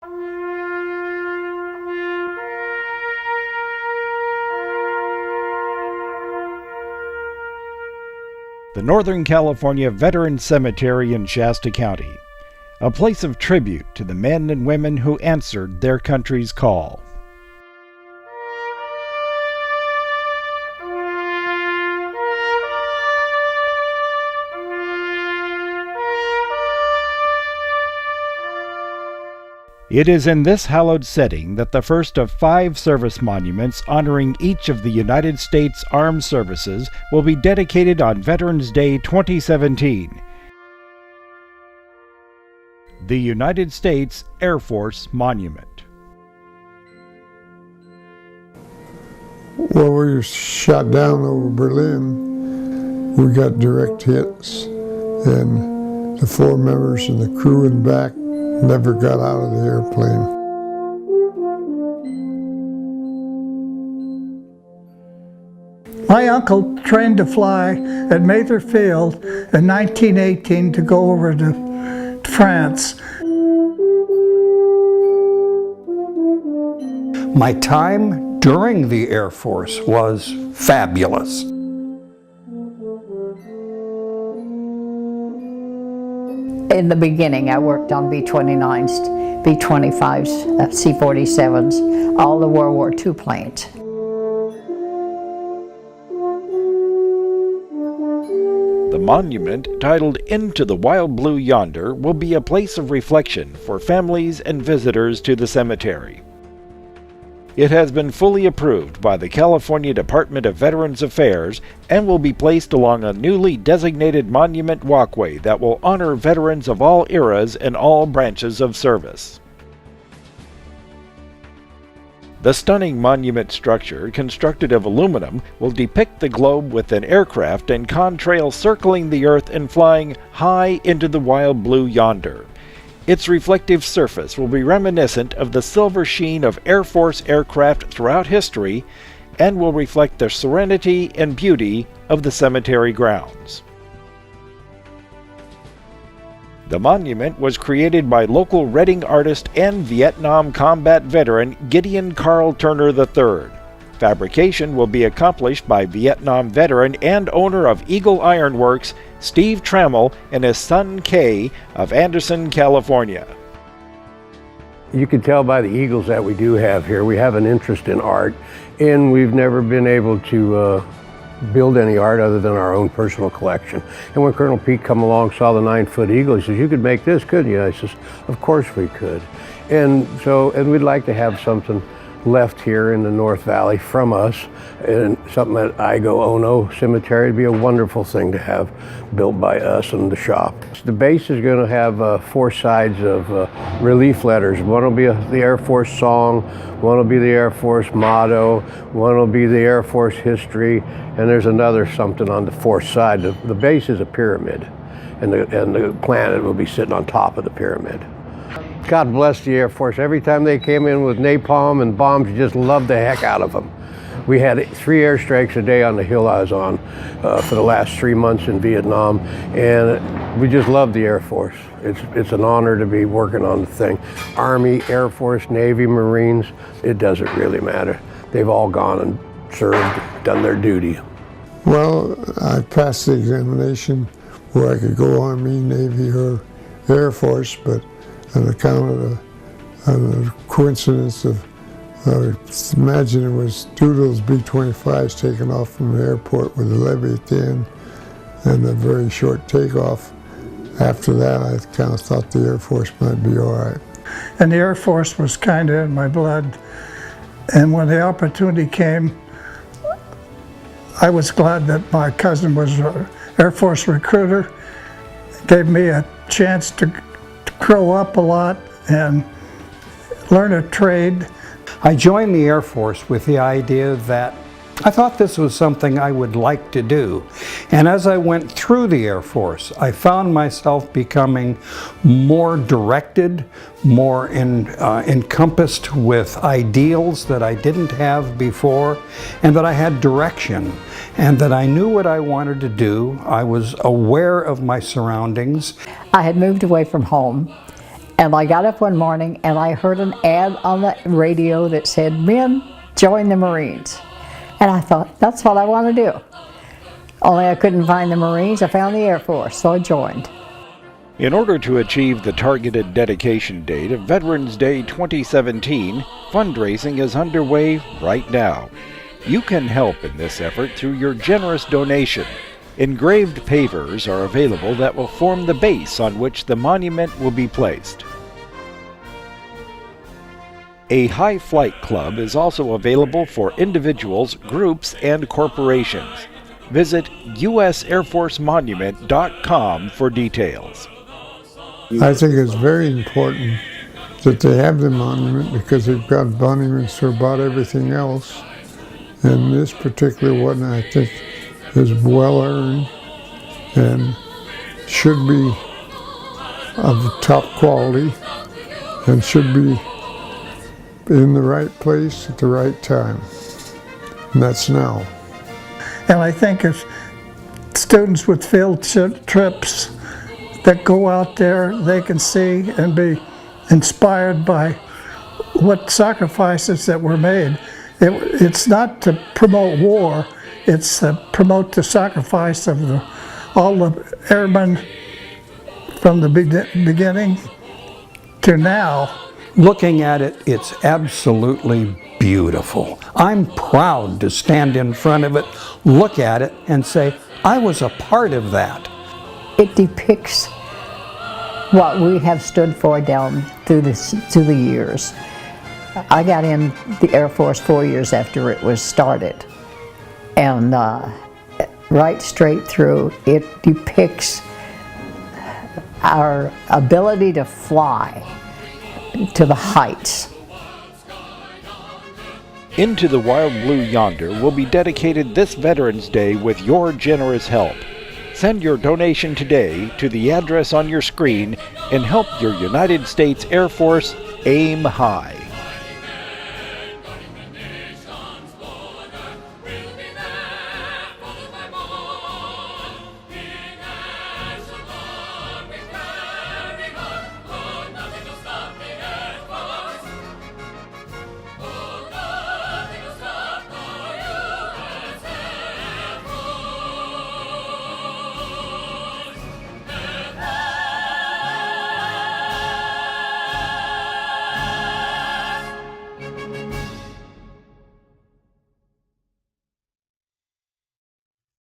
The Northern California Veterans Cemetery in Shasta County, a place of tribute to the men and women who answered their country's call. It is in this hallowed setting that the first of 5 service monuments honoring each of the United States Armed Services will be dedicated on Veterans Day 2017. The United States Air Force Monument. Well, we were shot down over Berlin. We got direct hits, and the 4 members and the crew in back never got out of the airplane. My uncle trained to fly at Mather Field in 1918 to go over to France. My time during the Air Force was fabulous. In the beginning, I worked on B-29s, B-25s, C-47s, all the World War II planes. The monument, titled Into the Wild Blue Yonder, will be a place of reflection for families and visitors to the cemetery. It has been fully approved by the California Department of Veterans Affairs and will be placed along a newly designated monument walkway that will honor veterans of all eras and all branches of service. The stunning monument structure, constructed of aluminum, will depict the globe with an aircraft and contrail circling the Earth and flying high into the wild blue yonder. Its reflective surface will be reminiscent of the silver sheen of Air Force aircraft throughout history and will reflect the serenity and beauty of the cemetery grounds. The monument was created by local Reading artist and Vietnam combat veteran Gideon Carl Turner III. Fabrication will be accomplished by Vietnam veteran and owner of Eagle Iron Works, Steve Trammell, and his son Kay of Anderson, California. You can tell by the eagles that we do have here, we have an interest in art, and we've never been able to build any art other than our own personal collection. And when Colonel Pete come along, saw the 9-foot eagle, he says, "You could make this, couldn't you?" I says, "Of course we could." And we'd like to have something left here in the North Valley from us, and something at Igo Ono Cemetery would be a wonderful thing to have built by us and the shop. The base is going to have 4 sides of relief letters. One will be the Air Force song, one will be the Air Force motto, one will be the Air Force history, and there's another something on the 4th side. The base is a pyramid, and the planet will be sitting on top of the pyramid. God bless the Air Force. Every time they came in with napalm and bombs, you just loved the heck out of them. We had 3 airstrikes a day on the hill I was on for the last 3 months in Vietnam, and we just loved the Air Force. It's an honor to be working on the thing. Army, Air Force, Navy, Marines, it doesn't really matter. They've all gone and served, done their duty. Well, I passed the examination where I could go Army, Navy, or Air Force, but on account of the coincidence of, imagine it was 2 of those B-25s taken off from the airport with a levee at the end and a very short takeoff. After that, I kind of thought the Air Force might be all right. And the Air Force was kind of in my blood. And when the opportunity came, I was glad that my cousin was an Air Force recruiter. It gave me a chance to grow up a lot and learn a trade. I joined the Air Force with the idea that I thought this was something I would like to do. And as I went through the Air Force, I found myself becoming more directed, more encompassed with ideals that I didn't have before, and that I had direction, and that I knew what I wanted to do. I was aware of my surroundings. I had moved away from home And I got up one morning and I heard an ad on the radio that said, "Men, join the Marines." And I thought, that's what I want to do. Only I couldn't find the Marines, I found the Air Force, so I joined. In order to achieve the targeted dedication date of Veterans Day 2017, fundraising is underway right now. You can help in this effort through your generous donation. Engraved pavers are available that will form the base on which the monument will be placed. A high flight club is also available for individuals, groups, and corporations. Visit usairforcemonument.com for details. I think it's very important that they have the monument because they've got monuments for about everything else. And this particular one, I think, is well earned and should be of top quality and should be in the right place at the right time. And that's now. And I think if students with field trips that go out there, they can see and be inspired by what sacrifices that were made. It's not to promote war, it's to promote the sacrifice of all the airmen from the beginning to now. Looking at it, it's absolutely beautiful. I'm proud to stand in front of it, look at it, and say, I was a part of that. It depicts what we have stood for down through the years. I got in the Air Force 4 years after it was started, and right straight through it depicts our ability to fly to the heights. Into the Wild Blue Yonder will be dedicated this Veterans Day with your generous help. Send your donation today to the address on your screen and help your United States Air Force aim high.